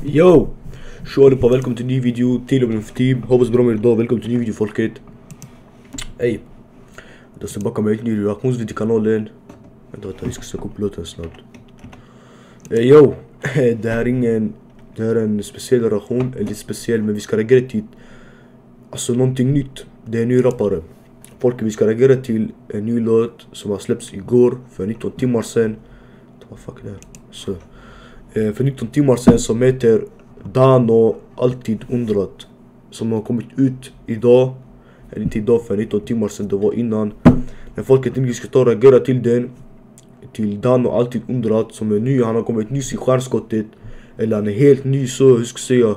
Yo! Tjo allihopa, välkommen till en ny video till och med team. Hoppas bra med idag, välkommen till en ny video folket. Ey, jag ska backa med ett ny reaktionsvideo till kanalen. Vänta, vi ska söka upp låten snabbt. Yo! Det här är en speciell reaktion, eller speciell, men vi ska reagera till alltså någonting nytt. Det är en ny rappare. Folket, vi ska reagera till en ny låt som har släppts igår för 19 timmar sedan. Vad fuck är det här? Så. För 19 timmar sedan som heter Dano alltid undrat, som har kommit ut idag, eller inte idag, för 19 timmar sedan, det var innan. Men folket, vi ska ta och reagera till den, till Dano alltid undrat, som är ny. Han har kommit nyss i stjärnskottet, eller han är helt ny, så hur ska jag säga,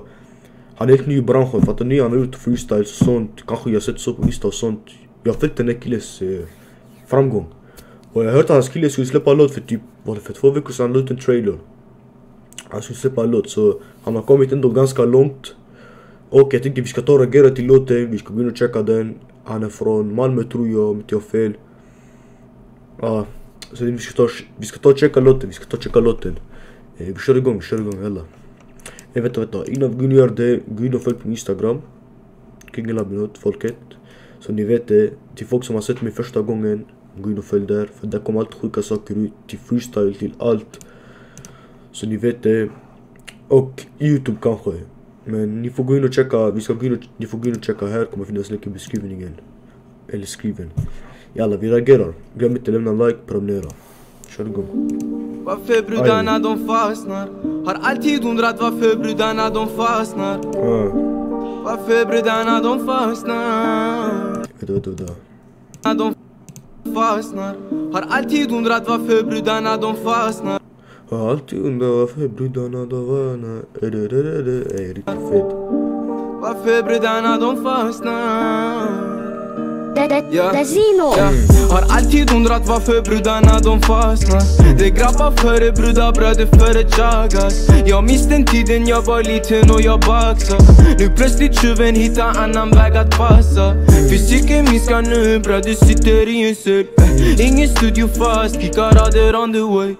han är helt ny i branschen, för att han har gjort freestyles och sånt. Kanske jag har sett så på Insta och sånt. Jag har följt den här killes framgång, och jag har hört att hans kille skulle släppa en låt för typ, var det för 2 veckor sedan, han la ut en trailer. Han skulle släppa en låt, så han har kommit ändå ganska långt. Och jag tänkte vi ska ta och reagera till låten, vi ska gå in och checka den. Han är från Malmö tror jag, om inte jag har fel. Så vi ska ta och checka låten, vi kör igång, hela. Vänta, innan vi går in och gör det, gå in och följ på Instagram. Kingelabinot, folket. Så ni vet det, till folk som har sett mig första gången, gå in och följ där. För där kommer allt sjuka saker ut, till freestyle, till allt. Så ni vet det. Och YouTube kanske. Men ni får gå in och checka. Ni får gå in och checka här. Kommer finnas länk i beskrivningen. Eller skriven. Jalla, vi reagerar. Glöm inte lämna en like, prenumerera. Kör igång. Varför brudarna de fastnar? Har alltid undrat varför brudarna de fastnar. Varför brudarna de fastnar? Vänta. De fastnar. Har alltid undrat varför brudarna de fastnar. Har alltid undrat varför brudarna de fastnar. Är riktigt fett. Varför brudarna de fastnar. Har alltid undrat varför brudarna de fastnar. Det grabbar före brudar, bröder före chagas. Jag minns den tiden jag var liten och jag baxade. Nu plötsligt tjuven hittar annan väg att passa. Fysiken minskar nu, bröder sitter i en cell. Ingen studio fast, kickar rader on the way.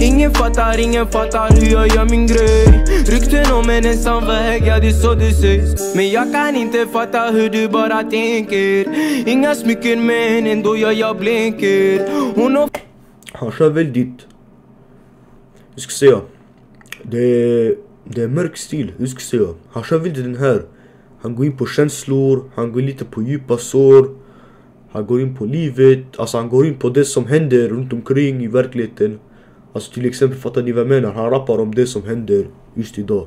Ingen fattar hur jag gör min grej. Rykten om en ensam väg, ja det är så det sägs. Men jag kan inte fatta hur du bara tänker. Inga smycken men ändå jag blänker. Han kör väldigt, hur ska jag säga, det är mörk stil, hur ska jag säga. Han kör väldigt den här. Han går in på känslor, han går lite på djupa sår. Han går in på livet, alltså han går in på det som händer runt omkring i verkligheten. Alltså till exempel, fattar ni vad jag menar? Han rappar om det som händer just idag.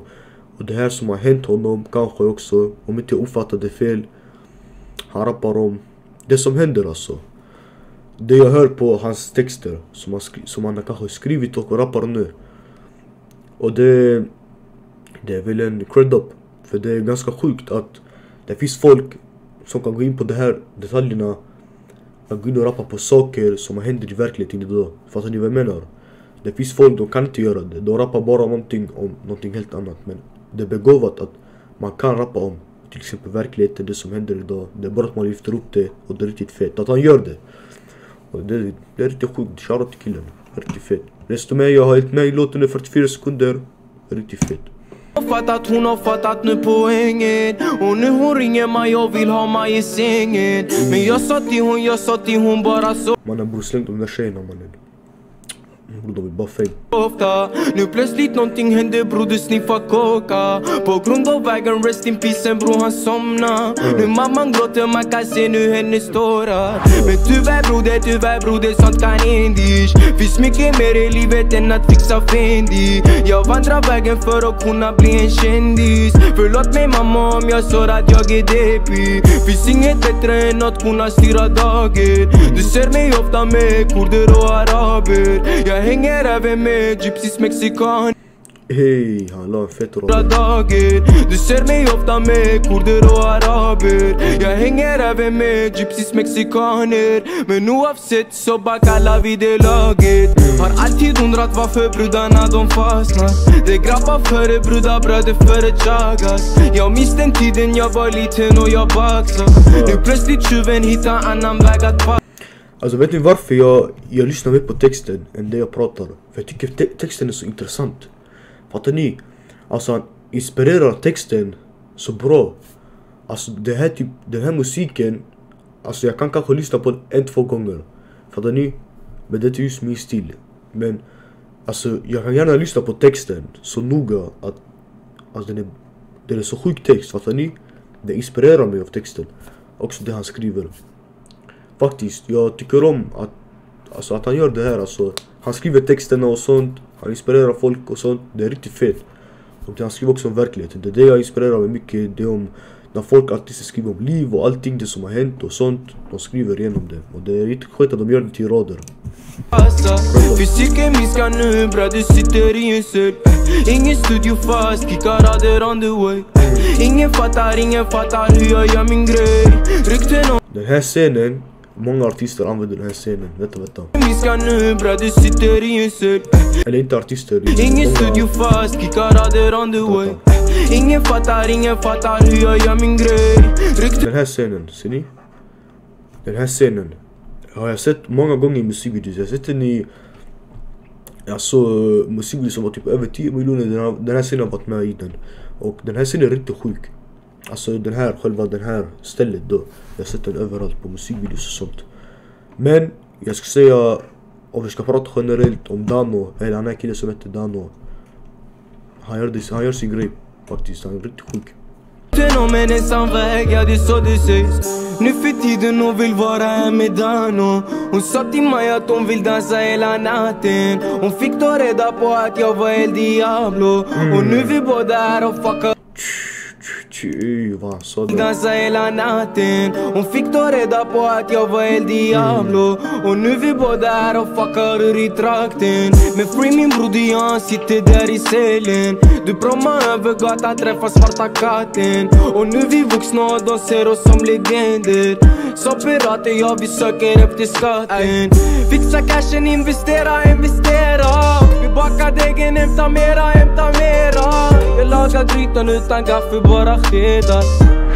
Och det här som har hänt honom kanske också, om inte jag uppfattade fel. Han rappar om det som händer alltså. Det jag hör på hans texter som han har kanske skrivit och rappar nu. Och det är väl en cred up. För det är ganska sjukt att det finns folk som kan gå in på de här detaljerna. Att gå in och rappa på saker som händer i verkligheten idag. Fattar ni vad jag menar? Det finns folk, de kan inte göra det. De rappar bara om någonting helt annat. Men det är begåvat att man kan rappa om till exempel verkligheten, det som händer idag. Det är bara att man lyfter upp det, och det är riktigt fett att han gör det. Och det är riktigt sjukt. Shoutout till killen. Riktigt fett. Resto med, jag har helt med i låten i 44 sekunder. Riktigt fett. Hon har fattat nu poängen. Och nu hon ringer mig och vill ha mig i sängen. Men jag sa till hon bara så. Mannen bror, släng de där tjejerna mannen. De vill bara fame. Ofta, nu plötsligt någonting hände, broder sniffa koka. På grund av vägen, rest in peace, en bror han somna. Nu mamman gråter, man kan se nu hennes tårar. Men tyvärr broder, sånt kan händish. Finns mycket mer i livet än att fixa fendi. Jag vandrar vägen för att kunna bli en kändis. Förlåt mig mamma om jag sa att jag är deppig. Finns inget bättre än att kunna styra dagen. Du ser mig ofta med kurder och araber. Jag hänger även med gypsies, mexikan. Hej, han la en fett roll. Du ser mig ofta med kurder och araber. Jag hänger även med gypsies, mexikaner. Men oavsett så backar vi det laget. Har alltid undrat varför brudarna de fastnar. Det grabbar före brudar, bröder före chagas. Jag minns den tiden jag var liten och jag baxade. Nu plötsligt tjuven hittar annan väg att passa. Alltså vet ni varför jag lyssnar mer på texten än det jag pratar? För jag tycker texten är så intressant. Fattar ni? Alltså inspirerar texten så bra. Alltså den här musiken, alltså jag kan kanske lyssna på den 1-2 gånger. Fattar ni? Men det är just min stil. Men alltså jag kan gärna lyssna på texten så noga att alltså den är så sjuk text, fattar ni? Det inspirerar mig av texten. Också det han skriver. Faktiskt, jag tycker om att han gör det här. Alltså, han skriver texterna och sånt. Han inspirerar folk och sånt. Det är riktigt fett. Och han skriver också om verkligheten. Det är det jag inspirerar mig mycket. Det är om när folk alltid skriver om liv och allting det som har hänt och sånt. De skriver igenom det. Och det är riktigt skönt att de gör det till rader. Fysiken minskar nu, bror, du sitter i en cell. Ingen studio fast, kickar rader on the way. Ingen fattar hur jag gör min grej. Rykten om den här scenen, många artister använder den här scenen. Vänta. minskar nu, bror, du sitter i en cell. Eller inte artister. Ingen studio fast, kickar rader on the way. Ingen fattar hur jag gör min grej. Den här scenen, ser ni? Den här scenen har jag sett många gånger i musikvideos. Jag har sett den i musikvideos som var typ över 10 miljoner. Den här scenen har varit med i den. Och den här scenen är riktigt sjuk. Alltså den här stället då. Jag har sett den överallt på musikvideos och sånt. Men jag ska säga, om vi ska prata generellt om Dano, eller han är killen som heter Dano. Han gör sin grej faktiskt, han är riktigt sjuk. Om en ensam väg, ja det är så det sägs. Nu för tiden hon vill vara här med Dano. Hon sa till mig att hon vill dansa hela natten. Hon fick då reda på att jag var El Diablo. Och nu vi båda är och fuckar. Dansa hela natten. Hon fick då reda på att jag var El Diablo. Och nu vi båda är och fuckar ur i trakten. Men free min broder, han sitter där i cellen. Du prommar över gatan, träffar svarta katten. Och nu vi vuxna och de ser oss som legender. Som pirater, ja vi söker efter skatten. Fixa cashen, investera. Vi bakar degen, hämta mera. Jag lagar grytan utan gaffel, bara skedar.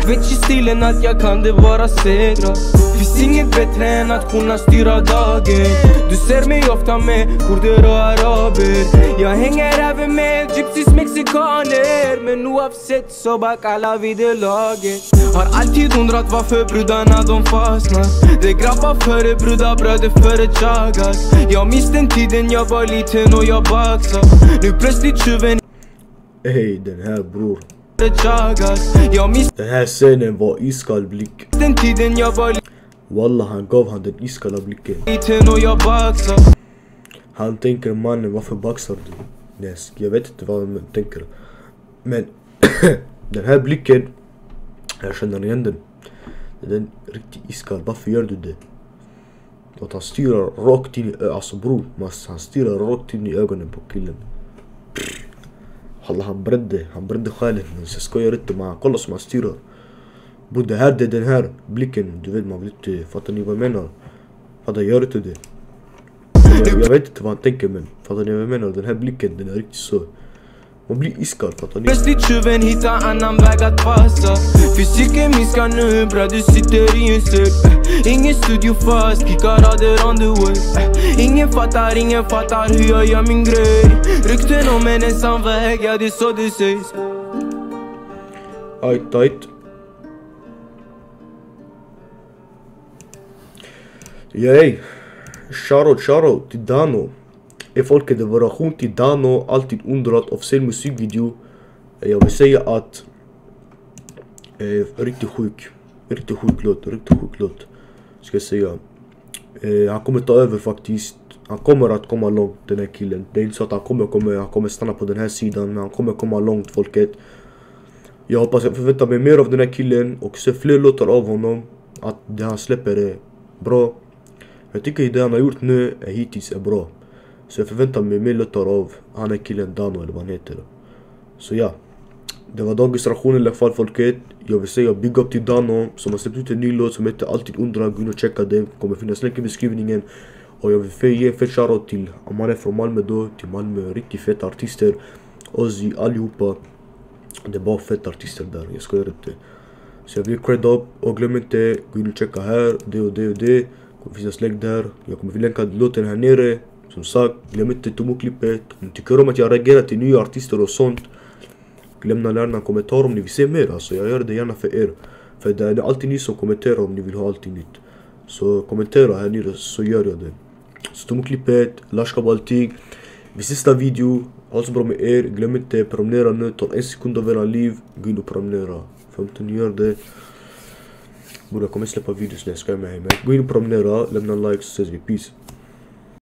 Vet ju stilen att jag kan det bara segra. Finns inget bättre än att kunna styra dagen. Du ser mig ofta med kurder och araber. Jag hänger även med gypsies, mexikaner. Men oavsett så backar vi det laget. Har alltid undrat varför brudarna de fastnar. Det grabbar före brudar, bröder före chagas. Jag minns den tiden jag var liten och jag baxade. Nu plötsligt tjuven. Ey, den här bror. Den här scenen var iskall blick. Den tiden jag var Wallah, han gav han den iskalla blicken. liten och jag baxar. Han tänker, mannen, varför baxar du? Nej, jag vet inte vad han tänker. Men den här blicken, jag känner igen den. Den är riktigt iskall. Varför gör du det? Att han styrar rakt in i alltså bror, han styrar rakt in i ögonen på killen. Allah, han brände själen. Så jag skojar inte, man kolla som han styrar. Bror, det är den här blicken. Du vet, man vill inte, fattar ni vad jag menar? Fattar, gör inte det. Jag vet inte vad han tänker, men fattar ni vad jag menar? Den här blicken, den är riktigt så. Man blir iskall, fattar ni? Plötsligt tjuven hittar annan väg att passa. Fysiken minskar nu, bror, du sitter i en cell. Ingen studio fast, kickar rader on the way. Ingen fattar hur jag gör min grej. Rykten om en ensam väg, ja det är så det sägs. Ajt. Yay. Shoutout till Dano. Är folket en variation till Dano alltid undrat officiell musikvideo. Jag vill säga att riktigt sjuk låt ska jag säga. Han kommer ta över faktiskt. Han kommer att komma långt, den här killen. Det är inte så att han kommer stanna på den här sidan, men han kommer komma långt, folket. Jag hoppas jag förväntar mig mer av den här killen och se fler låtar av honom. Att det han släpper är bra. Jag tycker det han har gjort nu hittills är bra. Så jag förväntar mig mer låtar av han är killen Dano, eller vad han heter. Så ja, det var dagens reaktion i alla fall, folket. Jag vill säga big up till Dano som har släppt ut en ny låt som heter Alltid undrar. Gå in och checka det, kommer finnas länk i beskrivningen. Och jag vill ge en fett shoutout till Amane från Malmö då, till Malmö, riktigt feta artister. Ozzy, allihopa. Det är bara feta artister där, jag skojar inte. Så jag vill cred up, och glöm inte, gå in och checka här, det och det och det. Kommer finnas länk där, jag kommer länka låten här nere. Som sagt, glöm inte Tomo-klippet. Om ni tycker om att jag reagerar till nya artister och sånt, Lämna gärna en kommentar om ni vill se mer, alltså jag gör det gärna för er. För det är alltid ni som kommenterar om ni vill ha allting nytt. Så kommentera här nere så gör jag det. Stomklippet, lashka på allting. Vid sista video, ha så bra med er. Glöm inte, prenumerera nu, ta en sekund av era liv. Gå in och prenumerera. För om inte ni gör det, borde jag kommer släppa videos när jag ska med. Men gå in och prenumerera, lämna en like så ses vi, peace.